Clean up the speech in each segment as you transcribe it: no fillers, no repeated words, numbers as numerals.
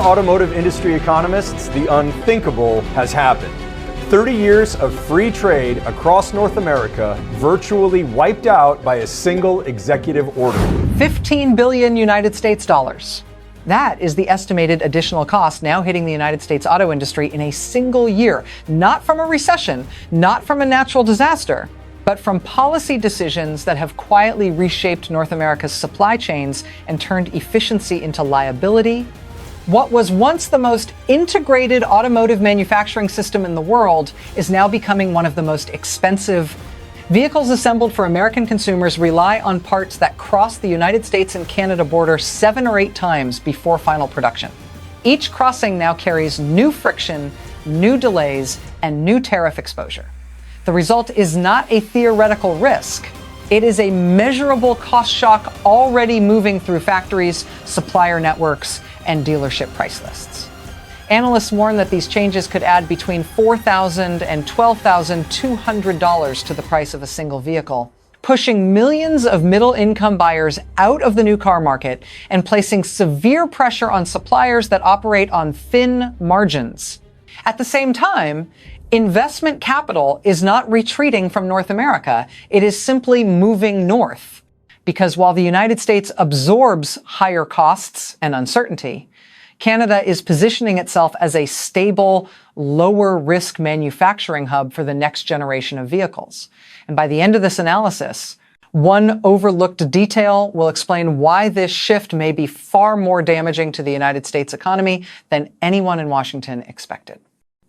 Automotive industry economists, the unthinkable has happened. 30 years of free trade across North America virtually wiped out by a single executive order. 15 billion United States dollars. That is the estimated additional cost now hitting the United States auto industry in a single year, not from a recession, not from a natural disaster, but from policy decisions that have quietly reshaped North America's supply chains and turned efficiency into liability. What was once the most integrated automotive manufacturing system in the world is now becoming one of the most expensive. Vehicles assembled for American consumers rely on parts that cross the United States and Canada border 7 or 8 times before final production. Each crossing now carries new friction, new delays, and new tariff exposure. The result is not a theoretical risk. It is a measurable cost shock already moving through factories, supplier networks, and dealership price lists. Analysts warn that these changes could add between $4,000 and $12,200 to the price of a single vehicle, pushing millions of middle-income buyers out of the new car market and placing severe pressure on suppliers that operate on thin margins. At the same time, investment capital is not retreating from North America. It is simply moving north. Because while the United States absorbs higher costs and uncertainty, Canada is positioning itself as a stable, lower-risk manufacturing hub for the next generation of vehicles. And by the end of this analysis, one overlooked detail will explain why this shift may be far more damaging to the United States economy than anyone in Washington expected.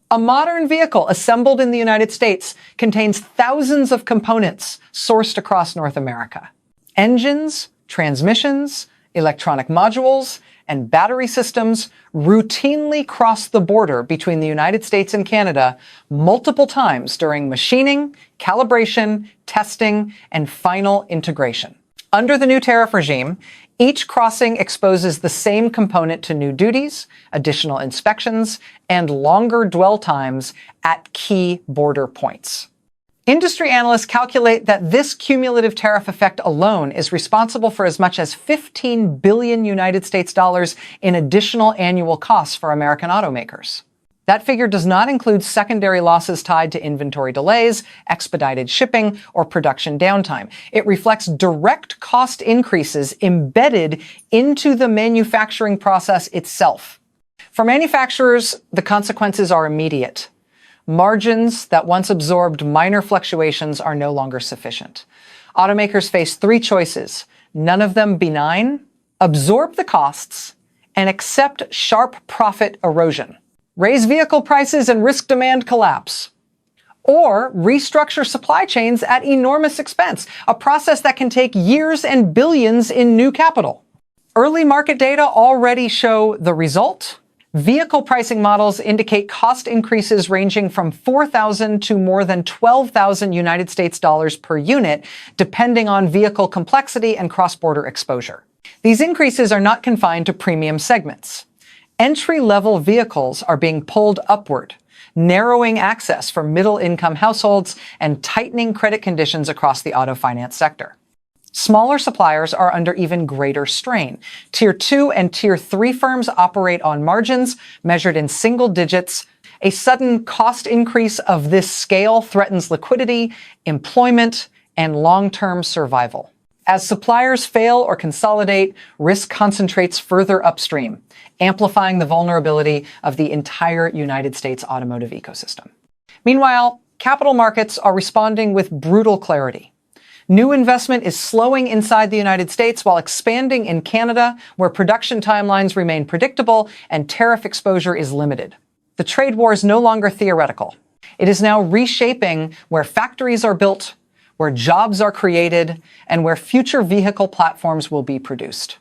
A modern vehicle assembled in the United States contains thousands of components sourced across North America. Engines, transmissions, electronic modules, and battery systems routinely cross the border between the United States and Canada multiple times during machining, calibration, testing, and final integration. Under the new tariff regime, each crossing exposes the same component to new duties, additional inspections, and longer dwell times at key border points. Industry analysts calculate that this cumulative tariff effect alone is responsible for as much as 15 billion United States dollars in additional annual costs for American automakers. That figure does not include secondary losses tied to inventory delays, expedited shipping, or production downtime. It reflects direct cost increases embedded into the manufacturing process itself. For manufacturers, the consequences are immediate. Margins that once absorbed minor fluctuations are no longer sufficient. Automakers face 3 choices, none of them benign: absorb the costs and accept sharp profit erosion, raise vehicle prices and risk demand collapse, or restructure supply chains at enormous expense, a process that can take years and billions in new capital. Early market data already show the result. Vehicle pricing models indicate cost increases ranging from $4,000 to more than $12,000 United States dollars per unit, depending on vehicle complexity and cross-border exposure. These increases are not confined to premium segments. Entry-level vehicles are being pulled upward, narrowing access for middle-income households and tightening credit conditions across the auto finance sector. Smaller suppliers are under even greater strain. Tier 2 and Tier 3 firms operate on margins measured in single digits. A sudden cost increase of this scale threatens liquidity, employment, and long-term survival. As suppliers fail or consolidate, risk concentrates further upstream, amplifying the vulnerability of the entire United States automotive ecosystem. Meanwhile, capital markets are responding with brutal clarity. New investment is slowing inside the United States while expanding in Canada, where production timelines remain predictable and tariff exposure is limited. The trade war is no longer theoretical. It is now reshaping where factories are built, where jobs are created, and where future vehicle platforms will be produced.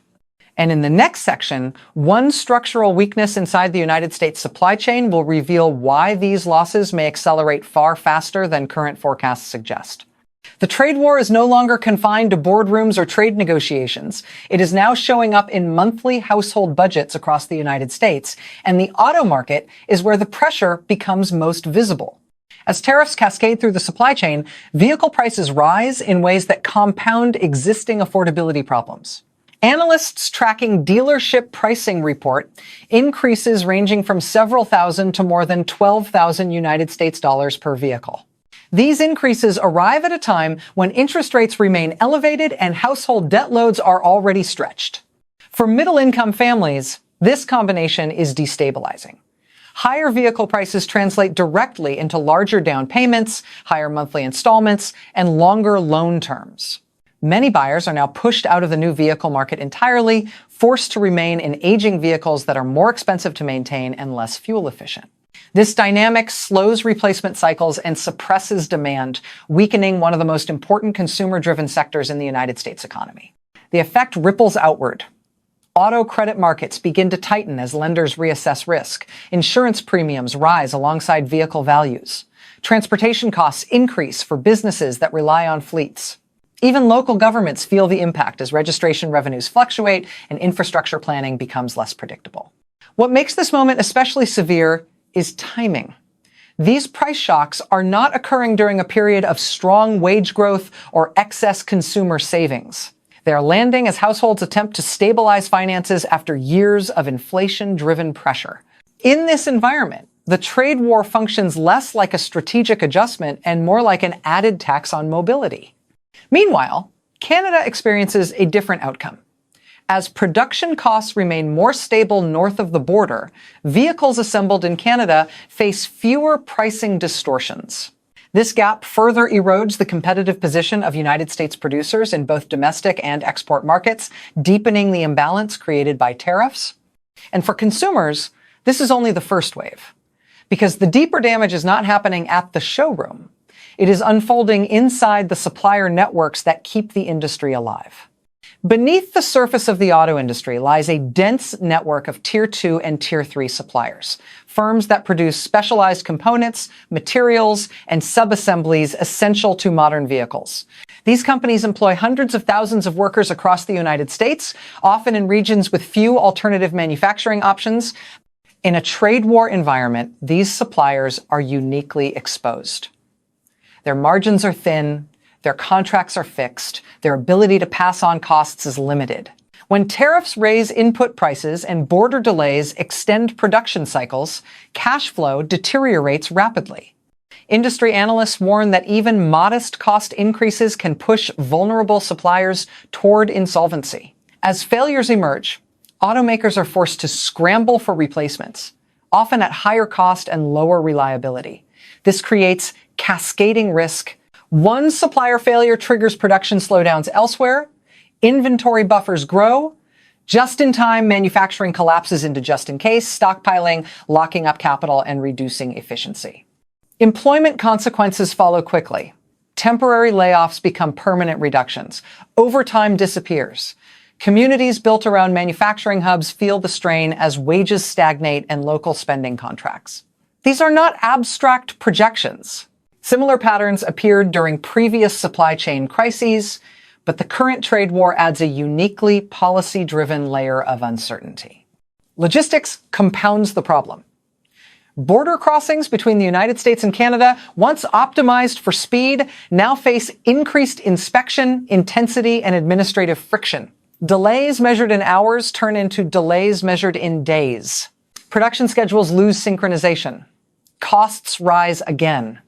And in the next section, one structural weakness inside the United States supply chain will reveal why these losses may accelerate far faster than current forecasts suggest. The trade war is no longer confined to boardrooms or trade negotiations. It is now showing up in monthly household budgets across the United States, and the auto market is where the pressure becomes most visible. As tariffs cascade through the supply chain, vehicle prices rise in ways that compound existing affordability problems. Analysts tracking dealership pricing report increases ranging from several thousand to more than 12,000 United States dollars per vehicle. These increases arrive at a time when interest rates remain elevated and household debt loads are already stretched. For middle-income families, this combination is destabilizing. Higher vehicle prices translate directly into larger down payments, higher monthly installments, and longer loan terms. Many buyers are now pushed out of the new vehicle market entirely, forced to remain in aging vehicles that are more expensive to maintain and less fuel efficient. This dynamic slows replacement cycles and suppresses demand, weakening one of the most important consumer-driven sectors in the United States economy. The effect ripples outward. Auto credit markets begin to tighten as lenders reassess risk. Insurance premiums rise alongside vehicle values. Transportation costs increase for businesses that rely on fleets. Even local governments feel the impact as registration revenues fluctuate and infrastructure planning becomes less predictable. What makes this moment especially severe is timing. These price shocks are not occurring during a period of strong wage growth or excess consumer savings. They are landing as households attempt to stabilize finances after years of inflation-driven pressure. In this environment, the trade war functions less like a strategic adjustment and more like an added tax on mobility. Meanwhile, Canada experiences a different outcome. As production costs remain more stable north of the border, vehicles assembled in Canada face fewer pricing distortions. This gap further erodes the competitive position of United States producers in both domestic and export markets, deepening the imbalance created by tariffs. And for consumers, this is only the first wave, because the deeper damage is not happening at the showroom. It is unfolding inside the supplier networks that keep the industry alive. Beneath the surface of the auto industry lies a dense network of Tier 2 and Tier 3 suppliers, firms that produce specialized components, materials, and subassemblies essential to modern vehicles. These companies employ hundreds of thousands of workers across the United States, often in regions with few alternative manufacturing options. In a trade war environment, these suppliers are uniquely exposed. Their margins are thin, their contracts are fixed, their ability to pass on costs is limited. When tariffs raise input prices and border delays extend production cycles, cash flow deteriorates rapidly. Industry analysts warn that even modest cost increases can push vulnerable suppliers toward insolvency. As failures emerge, automakers are forced to scramble for replacements, often at higher cost and lower reliability. This creates cascading risk. One supplier failure triggers production slowdowns elsewhere, inventory buffers grow, just-in-time manufacturing collapses into just-in-case, stockpiling, locking up capital, and reducing efficiency. Employment consequences follow quickly. Temporary layoffs become permanent reductions. Overtime disappears. Communities built around manufacturing hubs feel the strain as wages stagnate and local spending contracts. These are not abstract projections. Similar patterns appeared during previous supply chain crises, but the current trade war adds a uniquely policy-driven layer of uncertainty. Logistics compounds the problem. Border crossings between the United States and Canada, once optimized for speed, now face increased inspection, intensity, and administrative friction. Delays measured in hours turn into delays measured in days. Production schedules lose synchronization. Costs rise again.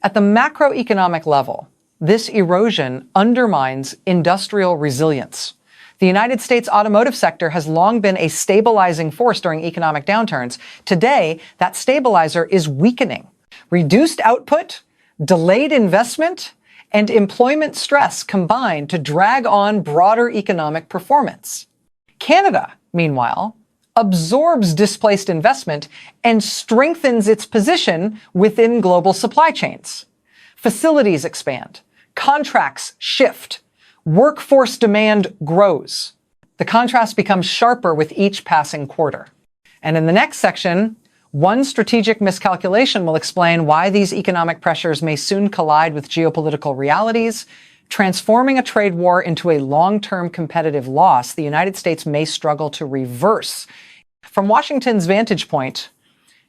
At the macroeconomic level, this erosion undermines industrial resilience. The United States automotive sector has long been a stabilizing force during economic downturns. Today, that stabilizer is weakening. Reduced output, delayed investment, and employment stress combine to drag on broader economic performance. Canada, meanwhile, absorbs displaced investment and strengthens its position within global supply chains. Facilities expand, contracts shift, workforce demand grows. The contrast becomes sharper with each passing quarter. And in the next section, one strategic miscalculation will explain why these economic pressures may soon collide with geopolitical realities. Transforming a trade war into a long-term competitive loss, the United States may struggle to reverse. From Washington's vantage point,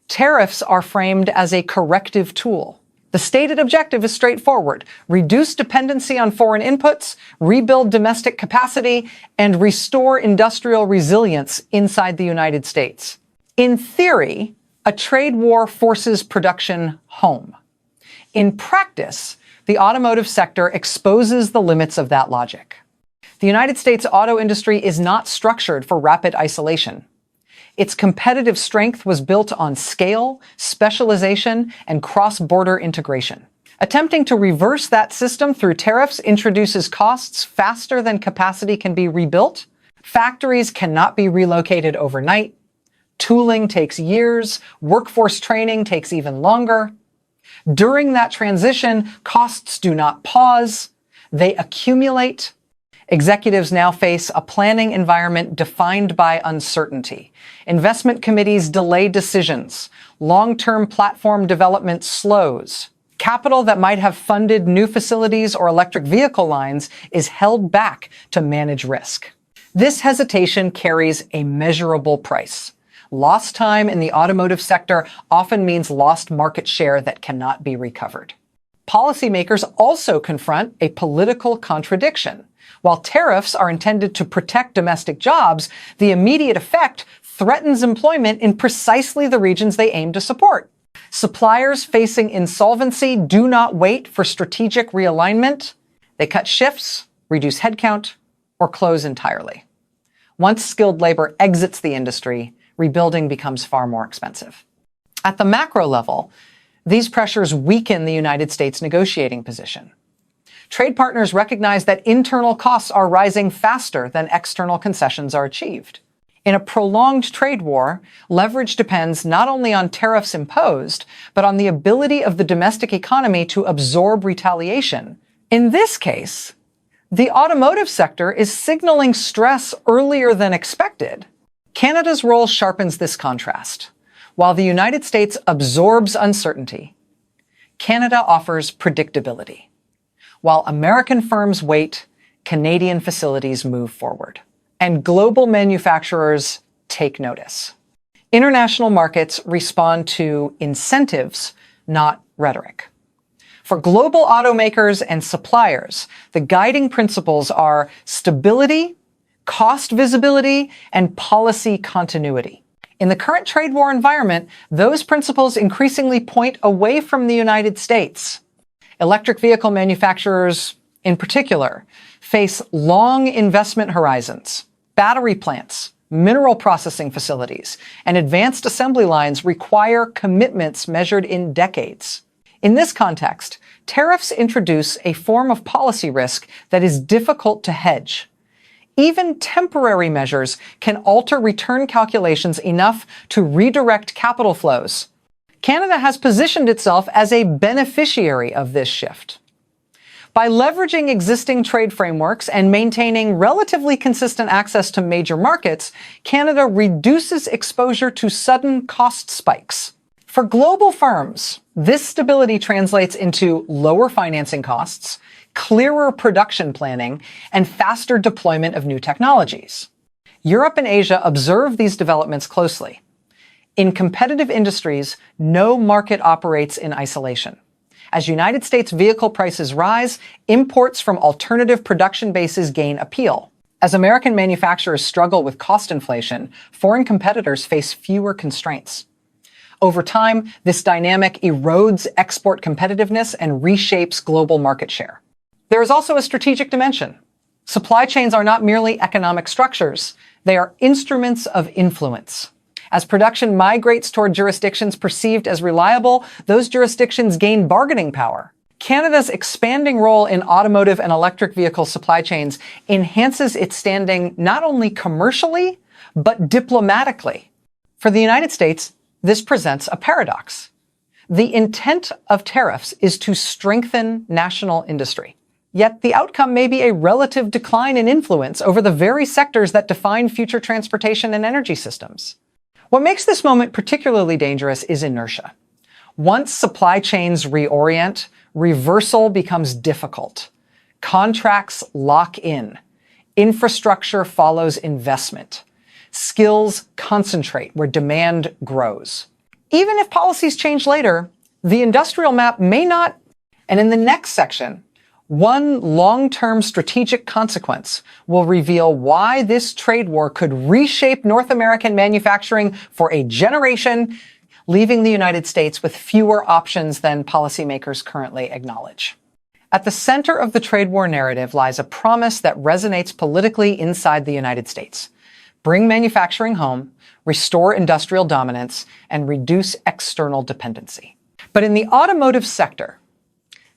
tariffs are framed as a corrective tool. The The stated objective is straightforward: reduce dependency on foreign inputs, rebuild domestic capacity, and restore industrial resilience inside the United States. In theory, a trade war forces production home. In practice, the automotive sector exposes the limits of that logic. The United States auto industry is not structured for rapid isolation. Its competitive strength was built on scale, specialization, and cross-border integration. Attempting to reverse that system through tariffs introduces costs faster than capacity can be rebuilt. Factories cannot be relocated overnight. Tooling takes years. Workforce training takes even longer. During that transition, costs do not pause. They accumulate. Executives now face a planning environment defined by uncertainty. Investment committees delay decisions. Long-term platform development slows. Capital that might have funded new facilities or electric vehicle lines is held back to manage risk. This hesitation carries a measurable price. Lost time in the automotive sector often means lost market share that cannot be recovered. Policymakers also confront a political contradiction. While tariffs are intended to protect domestic jobs, the immediate effect threatens employment in precisely the regions they aim to support. Suppliers facing insolvency do not wait for strategic realignment. They cut shifts, reduce headcount, or close entirely. Once skilled labor exits the industry, rebuilding becomes far more expensive. At the macro level, these pressures weaken the United States negotiating position. Trade partners recognize that internal costs are rising faster than external concessions are achieved. In a prolonged trade war, leverage depends not only on tariffs imposed, but on the ability of the domestic economy to absorb retaliation. In this case, the automotive sector is signaling stress earlier than expected. Canada's role sharpens this contrast. While the United States absorbs uncertainty, Canada offers predictability. While American firms wait, Canadian facilities move forward. And global manufacturers take notice. International markets respond to incentives, not rhetoric. For global automakers and suppliers, the guiding principles are stability, cost visibility, and policy continuity. In the current trade war environment, those principles increasingly point away from the United States. Electric vehicle manufacturers, in particular, face long investment horizons. Battery plants, mineral processing facilities, and advanced assembly lines require commitments measured in decades. In this context, tariffs introduce a form of policy risk that is difficult to hedge. Even temporary measures can alter return calculations enough to redirect capital flows. Canada has positioned itself as a beneficiary of this shift. By leveraging existing trade frameworks and maintaining relatively consistent access to major markets, Canada reduces exposure to sudden cost spikes. For global firms, this stability translates into lower financing costs, clearer production planning, and faster deployment of new technologies. Europe and Asia observe these developments closely. In competitive industries, no market operates in isolation. As United States vehicle prices rise, imports from alternative production bases gain appeal. As American manufacturers struggle with cost inflation, foreign competitors face fewer constraints. Over time, this dynamic erodes export competitiveness and reshapes global market share. There is also a strategic dimension. Supply chains are not merely economic structures. They are instruments of influence. As production migrates toward jurisdictions perceived as reliable, those jurisdictions gain bargaining power. Canada's expanding role in automotive and electric vehicle supply chains enhances its standing not only commercially, but diplomatically. For the United States, this presents a paradox. The intent of tariffs is to strengthen national industry. Yet the outcome may be a relative decline in influence over the very sectors that define future transportation and energy systems. What makes this moment particularly dangerous is inertia. Once supply chains reorient, reversal becomes difficult. Contracts lock in. Infrastructure follows investment. Skills concentrate where demand grows. Even if policies change later, The industrial map may not, and in the next section, one long-term strategic consequence will reveal why this trade war could reshape North American manufacturing for a generation, leaving the United States with fewer options than policymakers currently acknowledge. At the center of the trade war narrative lies a promise that resonates politically inside the United States. Bring manufacturing home, restore industrial dominance, and reduce external dependency. But in the automotive sector,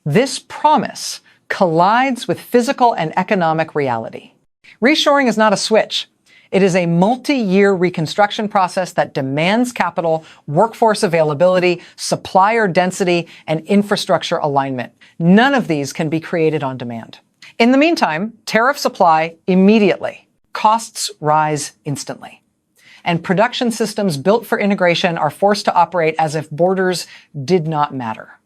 this promise collides with physical and economic reality. Reshoring is not a switch. It is a multi-year reconstruction process that demands capital, workforce availability, supplier density, and infrastructure alignment. None of these can be created on demand. In the meantime, tariffs apply immediately. Costs rise instantly. And production systems built for integration are forced to operate as if borders did not matter.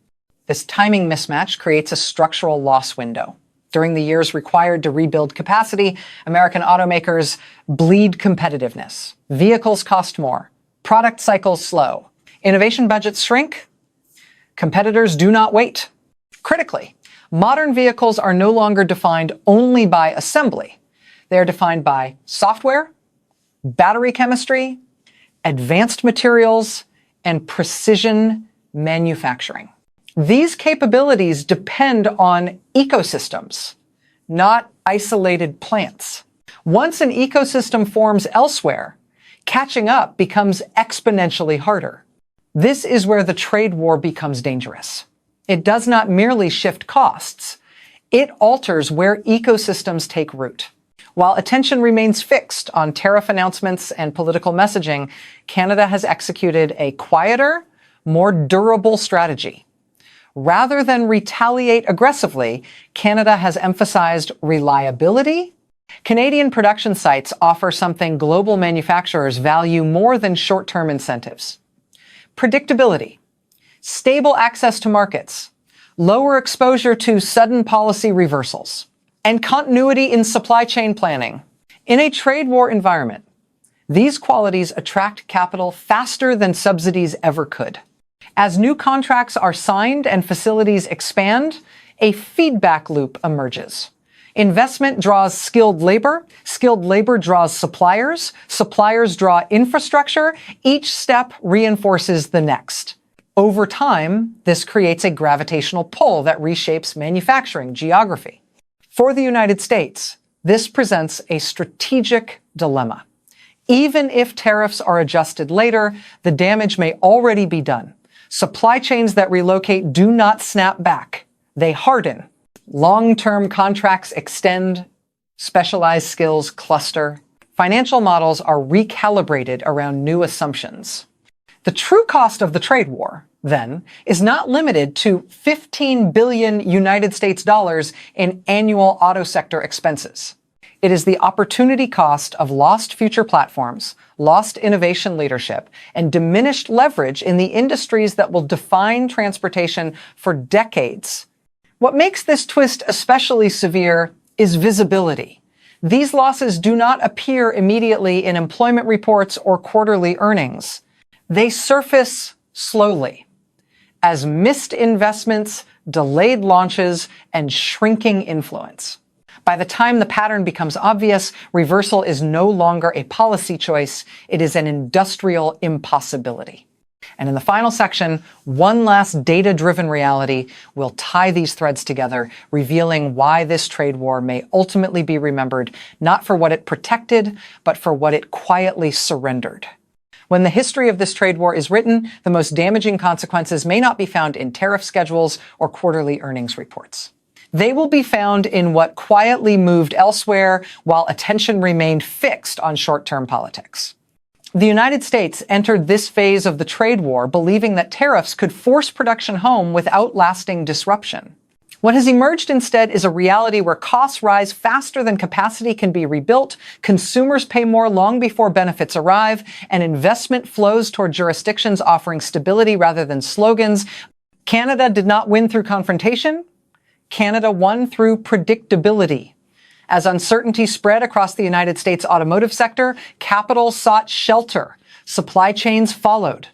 This timing mismatch creates a structural loss window. During the years required to rebuild capacity, American automakers bleed competitiveness. Vehicles cost more. Product cycles slow. Innovation budgets shrink. Competitors do not wait. Critically, modern vehicles are no longer defined only by assembly. They are defined by software, battery chemistry, advanced materials, and precision manufacturing. These capabilities depend on ecosystems, not isolated plants. Once an ecosystem forms elsewhere, catching up becomes exponentially harder. This is where the trade war becomes dangerous. It does not merely shift costs. It alters where ecosystems take root. While attention remains fixed on tariff announcements and political messaging, Canada has executed a quieter, more durable strategy. Rather than retaliate aggressively, Canada has emphasized reliability. Canadian production sites offer something global manufacturers value more than short-term incentives: predictability, stable access to markets, lower exposure to sudden policy reversals, and continuity in supply chain planning. In a trade war environment, these qualities attract capital faster than subsidies ever could. As new contracts are signed and facilities expand, a feedback loop emerges. Investment draws skilled labor draws suppliers draw infrastructure, each step reinforces the next. Over time, this creates a gravitational pull that reshapes manufacturing geography. For the United States, this presents a strategic dilemma. Even if tariffs are adjusted later, the damage may already be done. Supply chains that relocate do not snap back. They harden. Long-term contracts extend. Specialized skills cluster. Financial models are recalibrated around new assumptions. The true cost of the trade war, then, is not limited to 15 billion United States dollars in annual auto sector expenses. It is the opportunity cost of lost future platforms, lost innovation leadership, and diminished leverage in the industries that will define transportation for decades. What makes this twist especially severe is visibility. These losses do not appear immediately in employment reports or quarterly earnings. They surface slowly as missed investments, delayed launches, and shrinking influence. By the time the pattern becomes obvious, reversal is no longer a policy choice, it is an industrial impossibility. And in the final section, one last data-driven reality will tie these threads together, revealing why this trade war may ultimately be remembered not for what it protected, but for what it quietly surrendered. When the history of this trade war is written, the most damaging consequences may not be found in tariff schedules or quarterly earnings reports. They will be found in what quietly moved elsewhere while attention remained fixed on short-term politics. The United States entered this phase of the trade war believing that tariffs could force production home without lasting disruption. What has emerged instead is a reality where costs rise faster than capacity can be rebuilt, consumers pay more long before benefits arrive, and investment flows toward jurisdictions offering stability rather than slogans. Canada did not win through confrontation. Canada won through predictability. As uncertainty spread across the United States automotive sector, capital sought shelter. Supply chains followed.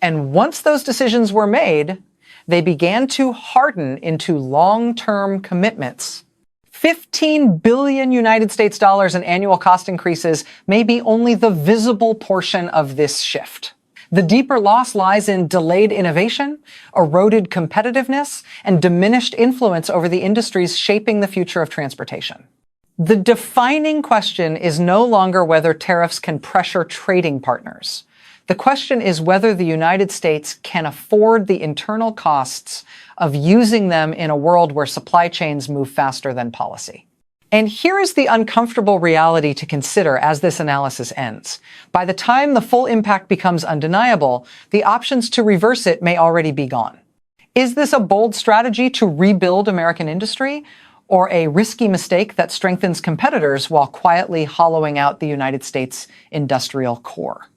And once those decisions were made, they began to harden into long-term commitments. 15 billion United States dollars in annual cost increases may be only the visible portion of this shift. The deeper loss lies in delayed innovation, eroded competitiveness, and diminished influence over the industries shaping the future of transportation. The defining question is no longer whether tariffs can pressure trading partners. The question is whether the United States can afford the internal costs of using them in a world where supply chains move faster than policy. And here is the uncomfortable reality to consider as this analysis ends. By the time the full impact becomes undeniable, the options to reverse it may already be gone. Is this a bold strategy to rebuild American industry, or a risky mistake that strengthens competitors while quietly hollowing out the United States industrial core?